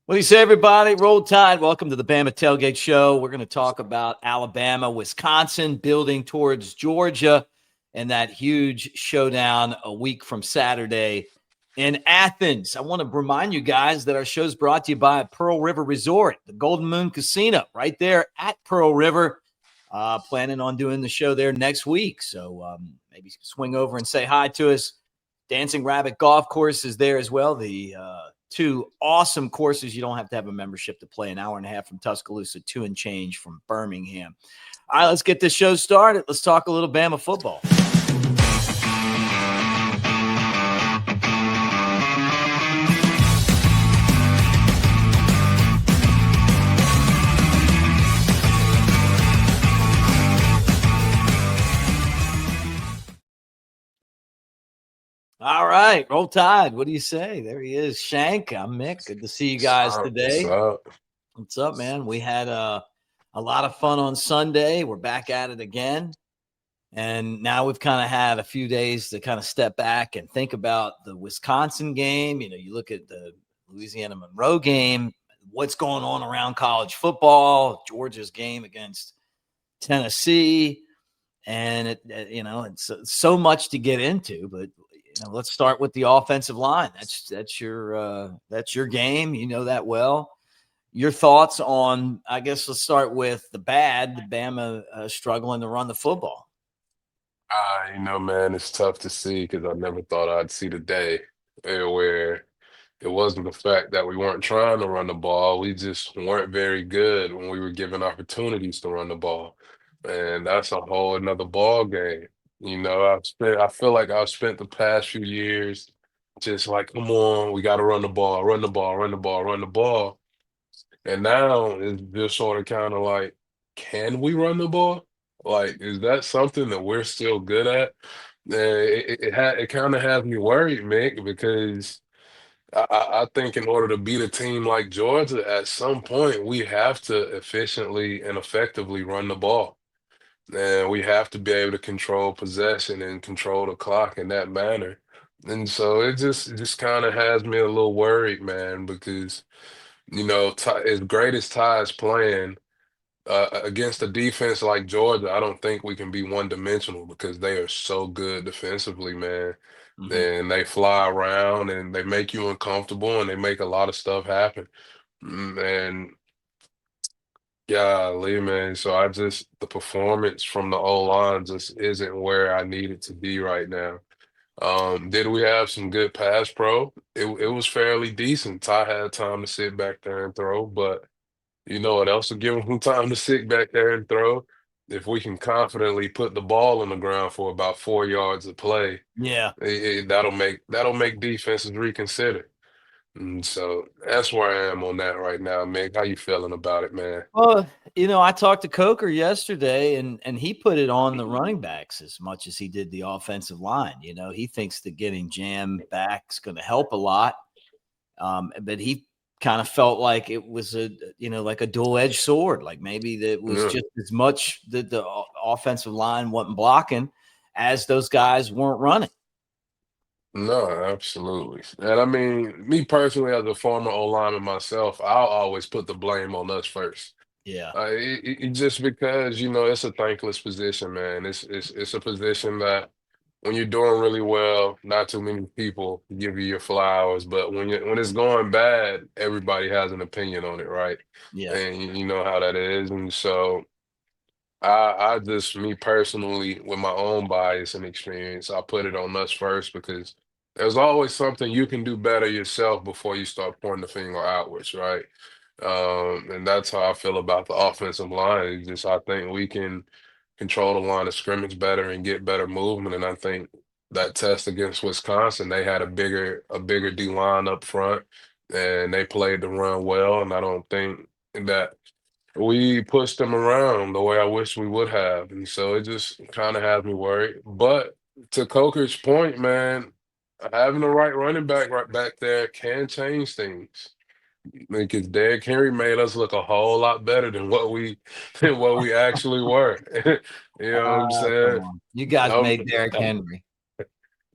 What do you say, everybody? Roll Tide. Welcome to the Bama Tailgate Show. We're going to talk about Alabama, Wisconsin, building towards Georgia, and that huge showdown a week from Saturday in Athens. I want to remind you guys that our show is brought to you by Pearl River Resort, the Golden Moon Casino, right there at Pearl River. Planning on doing the show there next week. So maybe swing over and say hi to us. Dancing Rabbit Golf Course is there as well. The two awesome courses. You don't have to have a membership to play. An hour and a half from Tuscaloosa, 2 and change from Birmingham. All right, let's get this show started. Let's talk a little Bama football. All right, Roll Tide. What do you say? There he is, Shank. I'm Mick. Good to see you guys today. What's up, man? We had a lot of fun on Sunday. We're back at it again. And now we've kind of had a few days to kind of step back and think about the Wisconsin game. You know, you look at the Louisiana Monroe game, what's going on around college football, Georgia's game against Tennessee. And, it's so much to get into, but let's start with the offensive line. That's your game. You know that well. Your thoughts on, I guess let's start with the Bama struggling to run the football. Man, it's tough to see because I never thought I'd see the day where it wasn't the fact that we weren't trying to run the ball. We just weren't very good when we were given opportunities to run the ball. And that's a whole another ball game. I feel like I've spent the past few years just like, come on, we got to run the ball, run the ball, run the ball, run the ball. And now it's just sort of kind of like, can we run the ball? Like, is that something that we're still good at? It kind of has me worried, Mick, because I think in order to beat a team like Georgia, at some point we have to efficiently and effectively run the ball. And we have to be able to control possession and control the clock in that manner. And so it just kind of has me a little worried, man, because as great as Ty is playing against a defense like Georgia, I don't think we can be one-dimensional because they are so good defensively, man. Mm-hmm. And they fly around and they make you uncomfortable and they make a lot of stuff happen. And golly, man. So the performance from the O-line just isn't where I need it to be right now. Did we have some good pass pro? It was fairly decent. Ty had time to sit back there and throw, but you know what else will give him time to sit back there and throw? If we can confidently put the ball on the ground for about 4 yards of play, Yeah. that'll make defenses reconsider. And so that's where I am on that right now, Mick. How you feeling about it, man? Well, I talked to Coker yesterday, and he put it on the running backs as much as he did the offensive line. He thinks that getting Jam back is going to help a lot. But he kind of felt like it was like a dual-edged sword. Like maybe that was just as much that the offensive line wasn't blocking as those guys weren't running. No, absolutely. And I mean, me personally, as a former O lineman myself, I'll always put the blame on us first. Yeah. Just because it's a thankless position, man. It's a position that when you're doing really well, not too many people give you your flowers. But when it's going bad, everybody has an opinion on it, right? Yeah. And you know how that is. And so I just me personally, with my own bias and experience, I put it on us first because there's always something you can do better yourself before you start pointing the finger outwards, right? And that's how I feel about the offensive line. It's just I think we can control the line of scrimmage better and get better movement. And I think that test against Wisconsin, they had a bigger D line up front, and they played the run well. And I don't think that we pushed them around the way I wish we would have. And so it just kind of has me worried. But to Coker's point, man, having the right running back right back there can change things. Because Derrick Henry made us look a whole lot better than what we than what we actually were. You know what I'm Come saying? on. You guys Um, made Derrick Henry.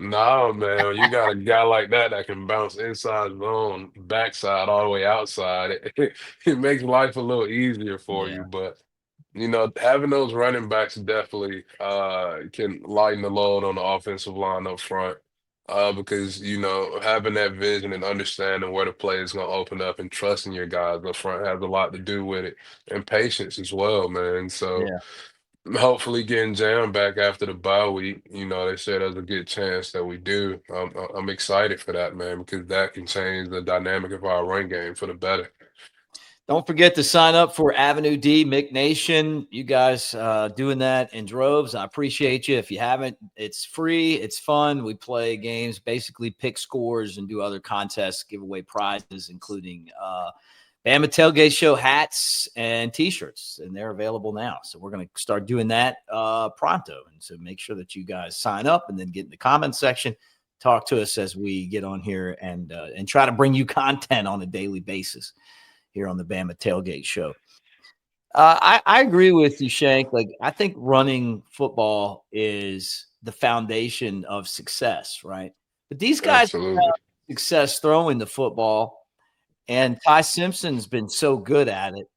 No, man, you got a guy like that can bounce inside zone, backside, all the way outside. It makes life a little easier for Yeah, you. But having those running backs definitely can lighten the load on the offensive line up front. Because having that vision and understanding where the play is going to open up and trusting your guys up front has a lot to do with it, and patience as well, man. So. yeah. Hopefully, getting Jam back after the bye week, they said there's a good chance that we do. I'm excited for that, man, because that can change the dynamic of our run game for the better. Don't forget to sign up for Avenue D, Mick Nation. You guys doing that in droves. I appreciate you. If you haven't, it's free. It's fun. We play games, basically pick scores and do other contests, give away prizes, including Bama Tailgate Show hats and T-shirts, and they're available now. So we're going to start doing that pronto. And so make sure that you guys sign up and then get in the comment section. Talk to us as we get on here and try to bring you content on a daily basis here on the Bama Tailgate Show. I agree with you, Shank. Like, I think running football is the foundation of success, right? But these guys Absolutely. have success throwing the football, and Ty Simpson's been so good at it.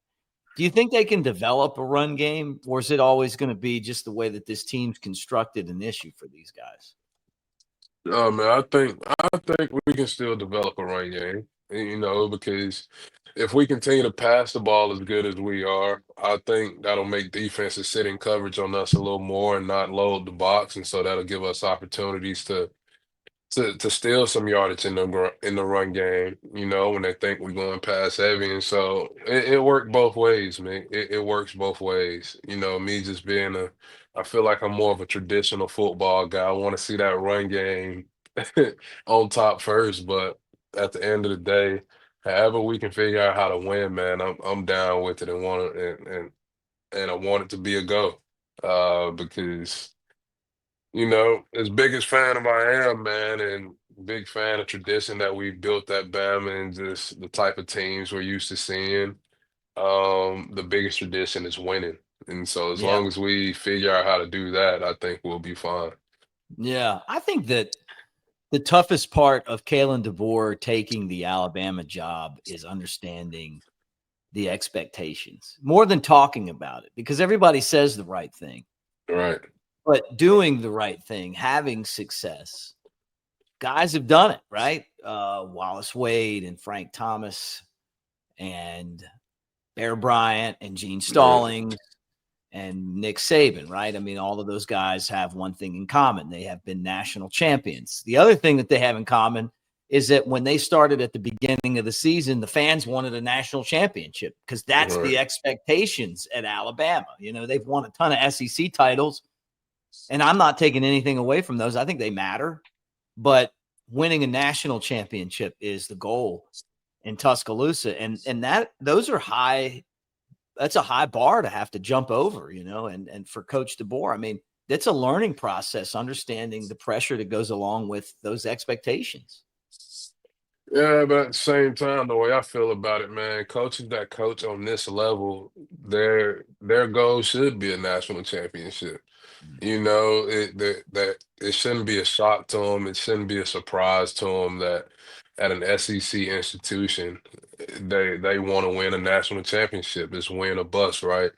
Do you think they can develop a run game, or is it always going to be just the way that this team's constructed an issue for these guys? Man, I think we can still develop a run game, because if we continue to pass the ball as good as we are, I think that'll make defenses sit in coverage on us a little more and not load the box, and so that'll give us opportunities to steal some yardage in the run game, when they think we're going pass heavy. And so it worked both ways, man. It works both ways. Me just being I feel like I'm more of a traditional football guy. I want to see that run game on top first, but at the end of the day, however we can figure out how to win, man, I'm down with it and want it and I want it to be a go. Because as big as fan of I am, man, and big fan of tradition that we built at Bama and just the type of teams we're used to seeing, the biggest tradition is winning. And so as Yeah. long as we figure out how to do that, I think we'll be fine. Yeah. I think that the toughest part of Kalen DeBoer taking the Alabama job is understanding the expectations more than talking about it, because everybody says the right thing, Right. but doing the right thing, having success, guys have done it, right? Wallace Wade and Frank Thomas and Bear Bryant and Gene Yeah. Stallings and Nick Saban, right? I mean, all of those guys have one thing in common. They have been national champions. The other thing that they have in common is that when they started at the beginning of the season, the fans wanted a national championship because that's Right. the expectations at Alabama. They've won a ton of SEC titles, and I'm not taking anything away from those. I think they matter, but winning a national championship is the goal in Tuscaloosa, and those are high. That's a high bar to have to jump over, and for Coach DeBoer, I mean, it's a learning process, understanding the pressure that goes along with those expectations. Yeah, but at the same time, the way I feel about it, man, coaches that coach on this level, their goal should be a national championship. That it shouldn't be a shock to them. It shouldn't be a surprise to them that at an SEC institution, they want to win a national championship. It's win or bust, right?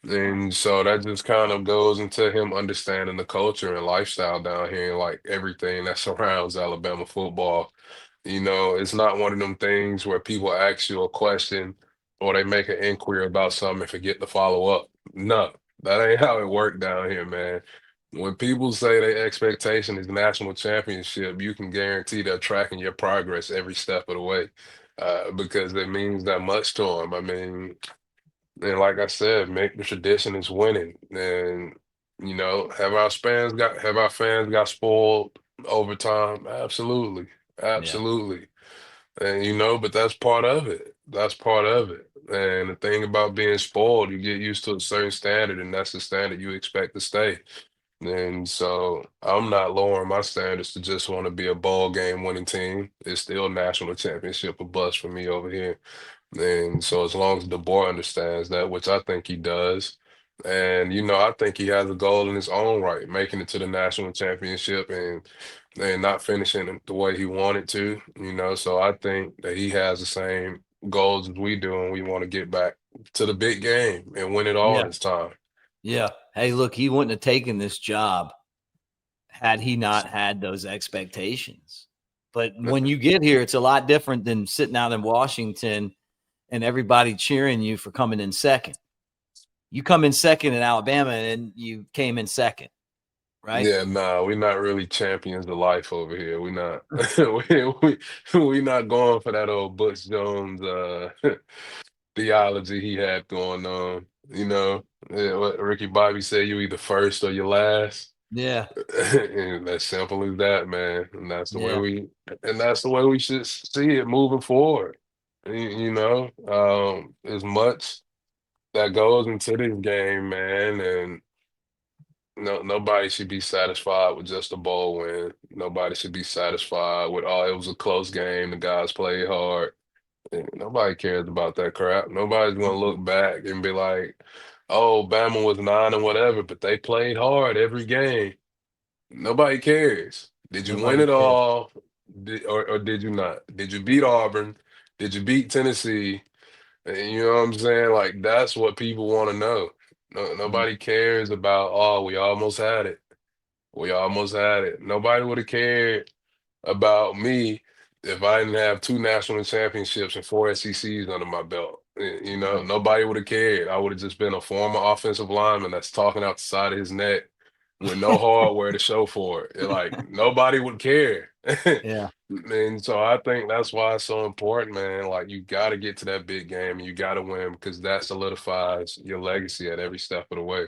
And so that just kind of goes into him understanding the culture and lifestyle down here and like everything that surrounds Alabama football. It's not one of them things where people ask you a question or they make an inquiry about something and forget to follow up. No, that ain't how it worked down here, man. When people say their expectation is national championship, you can guarantee they're tracking your progress every step of the way, because it means that much to them. I mean, and like I said, make the tradition is winning. And have our fans got spoiled over time? Absolutely. Yeah. Absolutely. And but that's part of it. That's part of it. And the thing about being spoiled, you get used to a certain standard, and that's the standard you expect to stay. And so I'm not lowering my standards to just want to be a ball game winning team. It's still national championship or bust for me over here. And so as long as DeBoer understands that, which I think he does, And I think he has a goal in his own right, making it to the national championship and not finishing it the way he wanted to. So I think that he has the same goals as we do, and we want to get back to the big game and win it all Yeah. this time. Yeah. Hey, look, he wouldn't have taken this job had he not had those expectations. But when you get here, it's a lot different than sitting out in Washington and everybody cheering you for coming in second. You come in second in Alabama and you came in second, right? Yeah, nah, we're not really champions of life over here. We're not we not going for that old Butch Jones theology he had going on. Yeah, what Ricky Bobby said, you either first or you last. Yeah. And as simple as that, man. Yeah. And that's the way we should see it moving forward. As much that goes into this game, man, and no, nobody should be satisfied with just a bowl win. Nobody should be satisfied with, oh, it was a close game. The guys played hard. And nobody cares about that crap. Nobody's gonna look back and be like, oh, Bama was 9 and whatever, but they played hard every game. Nobody cares. Did you win Nobody it cares. all? Or did you not? Did you beat Auburn? Did you beat Tennessee? And you know what I'm saying? Like that's what people want to know. No, Mm. nobody cares about, oh, we almost had it. We almost had it. Nobody would have cared about me if I didn't have 2 national championships and 4 SECs under my belt. Right. Nobody would have cared. I would have just been a former offensive lineman that's talking out the side of his neck with no hardware to show for it. Like nobody would care. Yeah. And so I think that's why it's so important, man. Like you got to get to that big game and you got to win because that solidifies your legacy at every step of the way.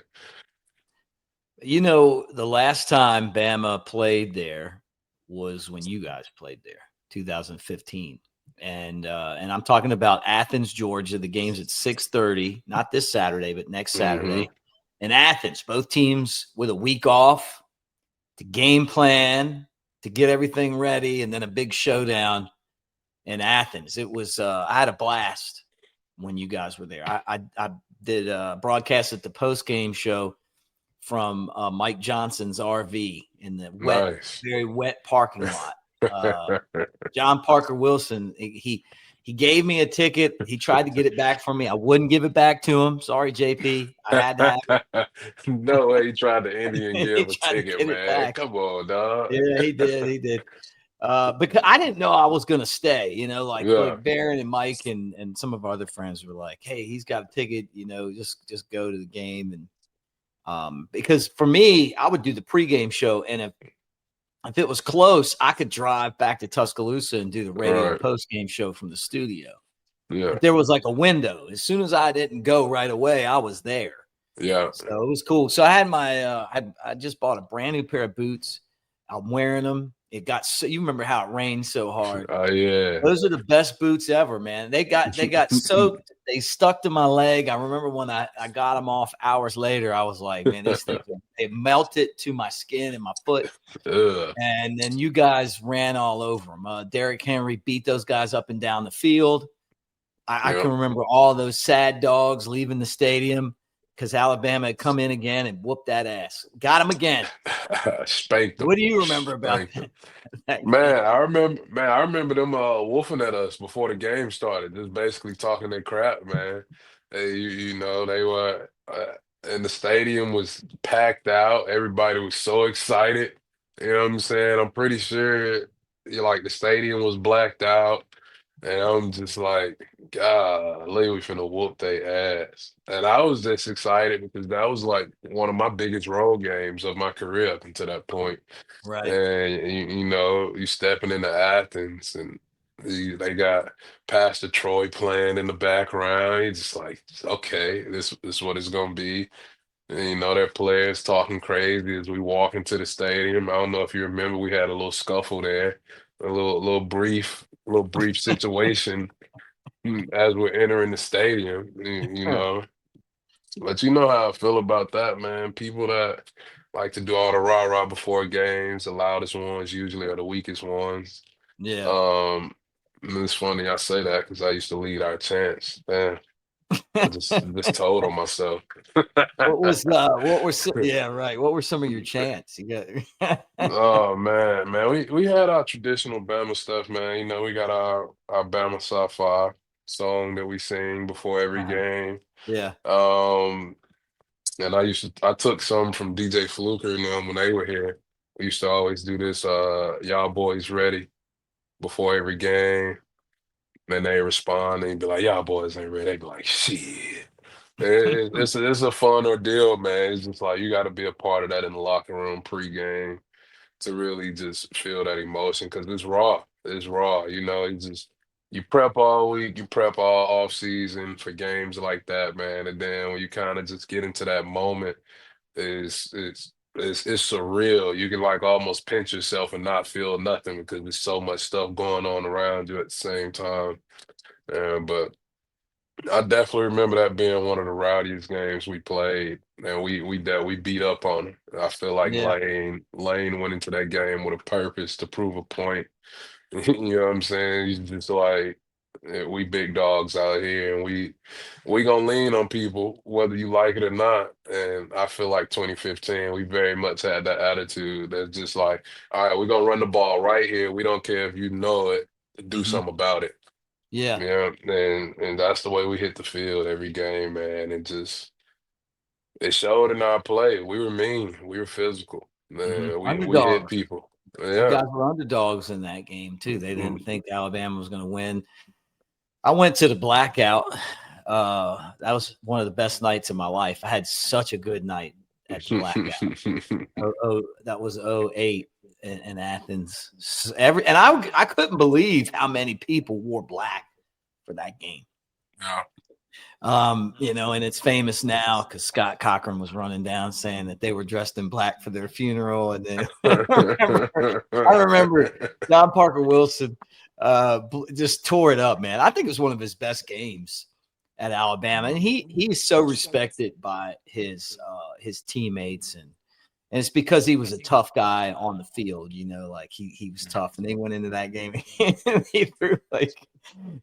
The last time Bama played there was when you guys played there, 2015. And I'm talking about Athens, Georgia. The game's at 6:30, not this Saturday, but next Hmm. Saturday. In Athens, both teams with a week off to game plan, to get everything ready, and then a big showdown in Athens. It was I had a blast when you guys were there. I did a broadcast at the post game show from Mike Johnson's RV in the Nice. very wet parking lot. John Parker Wilson, he gave me a ticket. He tried to get it back from me. I wouldn't give it back to him. Sorry, JP. I had to have No way he tried to Indian it. He give a tried to ticket, get it man. back. Come on, dog. Yeah, he did. He did. Because I didn't know I was gonna stay. Yeah, Like Barron and Mike and some of our other friends were like, "Hey, he's got a ticket. Just go to the game." And because for me, I would do the pregame show, and if it was close, I could drive back to Tuscaloosa and do the radio right. postgame show from the studio. Yeah, But there was like a window. As soon as I didn't go right away, I was there. yeah. So it was cool. So I had I just bought a brand new pair of boots. I'm wearing them. It got so you remember how it rained so hard. Oh, yeah. Those are the best boots ever, man. They got soaked. They stuck to my leg. I remember when I got them off hours later. I was like, man, these things they melted to my skin and my foot. Ugh. And then you guys ran all over them. Derrick Henry beat those guys up and down the field. I Yep. can remember all those sad dogs leaving the stadium because Alabama had come in again and whooped that ass. Got him again. Spanked them. What do you remember about Spanked them. that game? Man, I remember them wolfing at us before the game started, just basically talking their crap, man. They were and the stadium was packed out. Everybody was so excited. You know what I'm saying? I'm pretty sure like the stadium was blacked out. And I'm just like, golly, we finna whoop their ass. And I was just excited because that was like one of my biggest road games of my career up until that point. Right. And you stepping into Athens and they got Pastor Troy playing in the background. You're just like, okay, this is what it's gonna be. And their players talking crazy as we walk into the stadium. I don't know if you remember, we had a little scuffle there, a little brief situation as we're entering the stadium. But you know how I feel about that, man. People that like to do all the rah-rah before games, the loudest ones usually are the weakest ones. Yeah. Um, and it's funny I say that because I used to lead our chants. Man. I just told on myself. Yeah, right. What were some of your chants? You got Oh man, we had our traditional Bama stuff, man. You know, we got our Bama Sci-Fi song that we sing before every game. Yeah. Um, and I took some from DJ Fluker and them when they were here. We used to always do this, y'all boys ready before every game. Then they respond and be like, y'all boys ain't ready. They be like, shit. It's a fun ordeal, man. It's just like you got to be a part of that in the locker room pregame to really just feel that emotion because it's raw. It's raw. You know, you prep all week, you prep all off season for games like that, man. And then when you kind of just get into that moment, it's surreal. You can like almost pinch yourself and not feel nothing because there's so much stuff going on around you at the same time. But I definitely remember that being one of the rowdiest games we played, and we beat up on them. I feel like Yeah. Lane went into that game with a purpose to prove a point. You know what I'm saying? He's just like we big dogs out here, and we gonna lean on people whether you like it or not. And I feel like 2015, we very much had that attitude that's just like, all right, we're gonna run the ball right here. We don't care if you know it, do Mhm. something about it. Yeah. Yeah, and that's the way we hit the field every game, man. It showed in our play. We were mean. We were physical. We hit Underdogs. people. You Yeah. guys were underdogs in that game too. They Mm, didn't think Alabama was going to win. I went to the Blackout. That was one of the best nights of my life. I had such a good night at the Blackout. That was '08 in Athens. I couldn't believe how many people wore black for that game. Yeah. And it's famous now because Scott Cochran was running down saying that they were dressed in black for their funeral. And then I remember John Parker Wilson just tore it up, man. I think it was one of his best games at Alabama, and he's so respected by his teammates, and it's because he was a tough guy on the field. Like he was tough, and they went into that game and he threw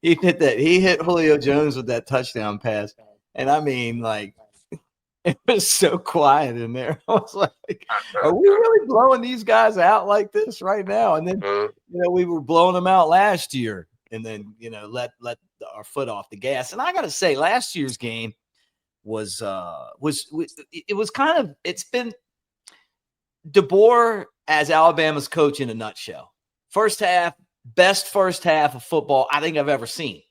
he hit Julio Jones with that touchdown pass, and I mean, like, it was so quiet in there. I was like, are we really blowing these guys out like this right now? And then, we were blowing them out last year, and then, let our foot off the gas. And I got to say, last year's game was it's been DeBoer as Alabama's coach in a nutshell. Best first half of football I think I've ever seen.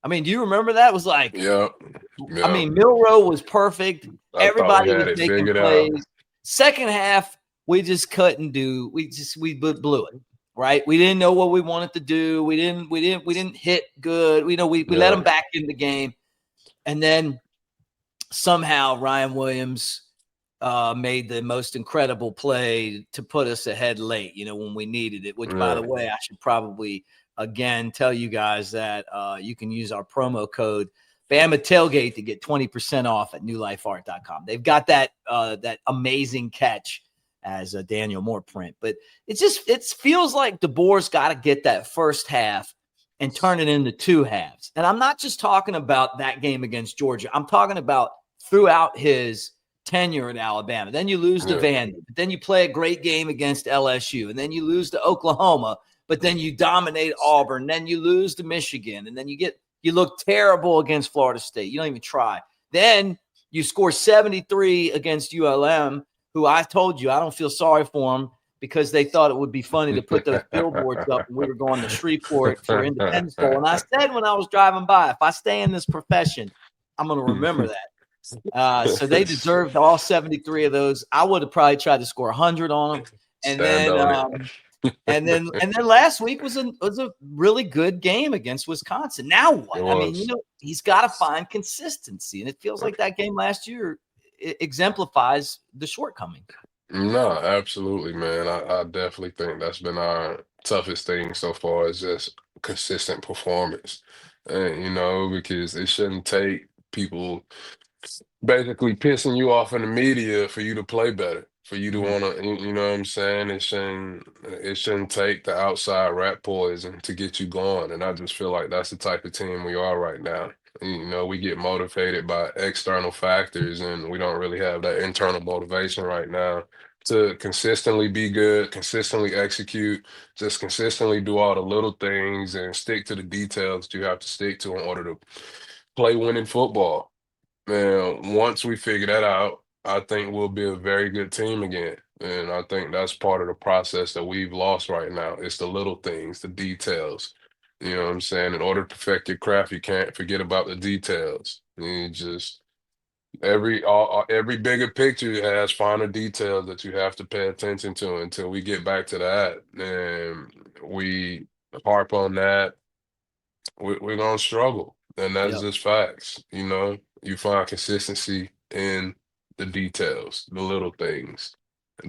I mean, do you remember that? It was like, yeah. I mean, Milroe was perfect. Everybody was making plays. Out. Second half, we just couldn't do. We blew it. Right? We didn't know what we wanted to do. We didn't hit good. We let them back in the game, and then somehow Ryan Williams made the most incredible play to put us ahead late. When we needed it. Which, by the way, I should probably again tell you guys that you can use our promo code Bama Tailgate to get 20% off at newlifeart.com. They've got that amazing catch as a Daniel Moore print. But it feels like DeBoer's got to get that first half and turn it into two halves. And I'm not just talking about that game against Georgia. I'm talking about throughout his tenure at Alabama. Then you lose to Vandy. But then you play a great game against LSU. And then you lose to Oklahoma. But then you dominate Auburn. Then you lose to Michigan. And then you look terrible against Florida State. You don't even try. Then you score 73 against ULM, who I told you I don't feel sorry for them because they thought it would be funny to put those billboards up when we were going to Shreveport for Independence Bowl. And I said when I was driving by, if I stay in this profession, I'm going to remember that. So they deserved all 73 of those. I would have probably tried to score 100 on them. And then last week was a really good game against Wisconsin. Now what? I mean, he's got to find consistency, and it feels like that game last year exemplifies the shortcoming. No, absolutely, man. I definitely think that's been our toughest thing so far is just consistent performance. And, because it shouldn't take people basically pissing you off in the media for you to play better, for you to want to, you know what I'm saying? It shouldn't take the outside rat poison to get you going. And I just feel like that's the type of team we are right now. We get motivated by external factors, and we don't really have that internal motivation right now to consistently be good, consistently execute, just consistently do all the little things and stick to the details that you have to stick to in order to play winning football. Now, once we figure that out, I think we'll be a very good team again. And I think that's part of the process that we've lost right now. It's the little things, the details. You know what I'm saying? In order to perfect your craft, you can't forget about the details. You just every bigger picture has finer details that you have to pay attention to until we get back to that. And we harp on that, we're gonna struggle, and that's Yep. just facts. You find consistency in the details, the little things,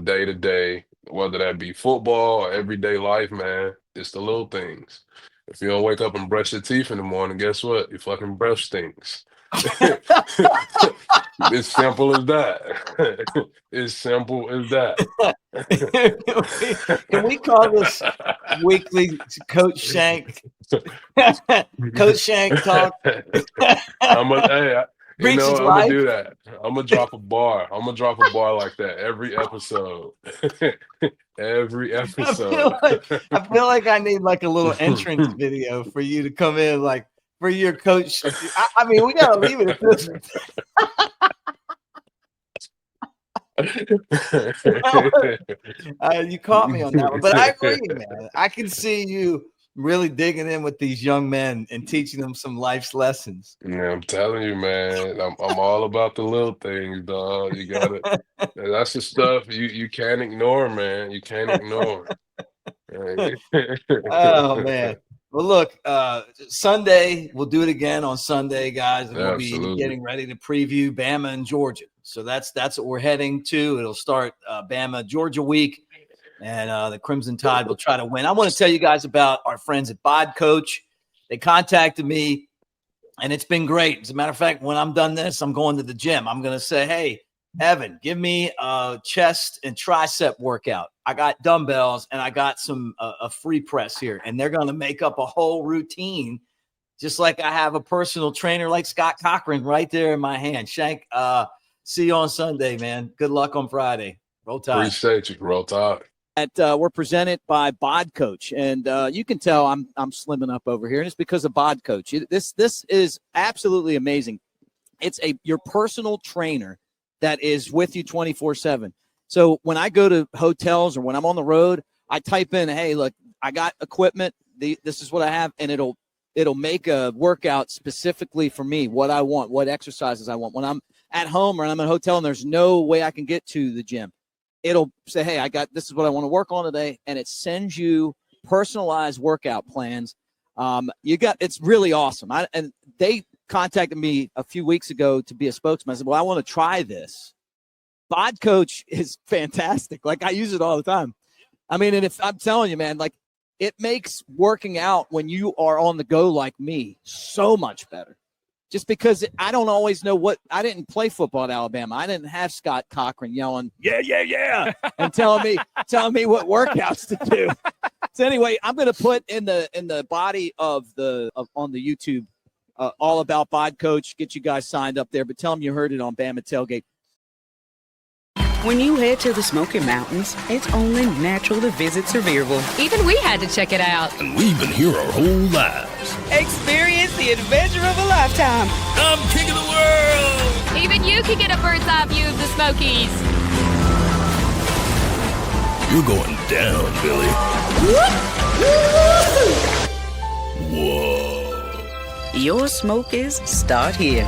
day to day, whether that be football or everyday life, man. It's the little things. If you don't wake up and brush your teeth in the morning, guess what? Your fucking breath stinks. It's simple as that. It's simple as that. Can we call this weekly Coach Shank? Coach Shank talk. I'm gonna do that. I'm gonna drop a bar. I'm gonna drop a bar like that every episode. Every episode. I feel like I need like a little entrance video for you to come in, like for your coach. I mean, we gotta leave it at this. You caught me on that one, but I agree, man. I can see you really digging in with these young men and teaching them some life's lessons. Yeah, I'm telling you, man. I'm all about the little things, dog. You gotta. That's the stuff you can't ignore, man. You can't ignore. Oh man. Well, look, Sunday, we'll do it again on Sunday, guys. And we'll be getting ready to preview Bama and Georgia. So that's what we're heading to. It'll start Bama Georgia week, and the Crimson Tide will try to win. I want to tell you guys about our friends at AveD Coach. They contacted me, and it's been great. As a matter of fact, when I'm done this, I'm going to the gym. I'm going to say, hey, Evan, give me a chest and tricep workout. I got dumbbells and I got a free press here, and they're going to make up a whole routine, just like I have a personal trainer like Scott Cochran right there in my hand. Shank, see you on Sunday, man. Good luck on Friday. Roll Tide. Appreciate you. Roll Tide. We're presented by AveD Coach, and you can tell I'm slimming up over here, and it's because of AveD Coach. This is absolutely amazing. It's your personal trainer that is with you 24/7. So when I go to hotels or when I'm on the road, I type in, hey, look, I got equipment. This is what I have, and it'll make a workout specifically for me, what I want, what exercises I want. When I'm at home or I'm in a hotel and there's no way I can get to the gym, it'll say, hey, this is what I want to work on today, and it sends you personalized workout plans. It's really awesome. And they contacted me a few weeks ago to be a spokesman. I said, well, I want to try this. AveD Coach is fantastic. Like, I use it all the time. I mean, and if I'm telling you, man, like, it makes working out when you are on the go like me so much better. Just because I don't always know I didn't play football at Alabama. I didn't have Scott Cochran yelling, yeah, and telling me what workouts to do. So anyway, I'm going to put in the body on the YouTube all about AveD Coach. Get you guys signed up there, but tell them you heard it on Bama Tailgate. When you head to the Smoky Mountains, it's only natural to visit Sevierville. Even we had to check it out. And we've been here our whole lives. Experience the adventure of a lifetime. I'm king of the world. Even you can get a bird's eye view of the Smokies. You're going down, Billy. Whoa. Your Smokies start here.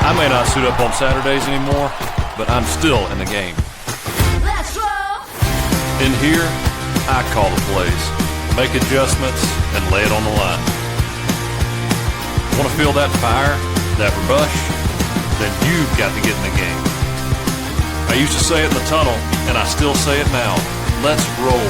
I may not suit up on Saturdays anymore, but I'm still in the game. In here, I call the plays, make adjustments, and lay it on the line. Want to feel that fire, that rush? Then you've got to get in the game. I used to say it in the tunnel, and I still say it now. Let's roll.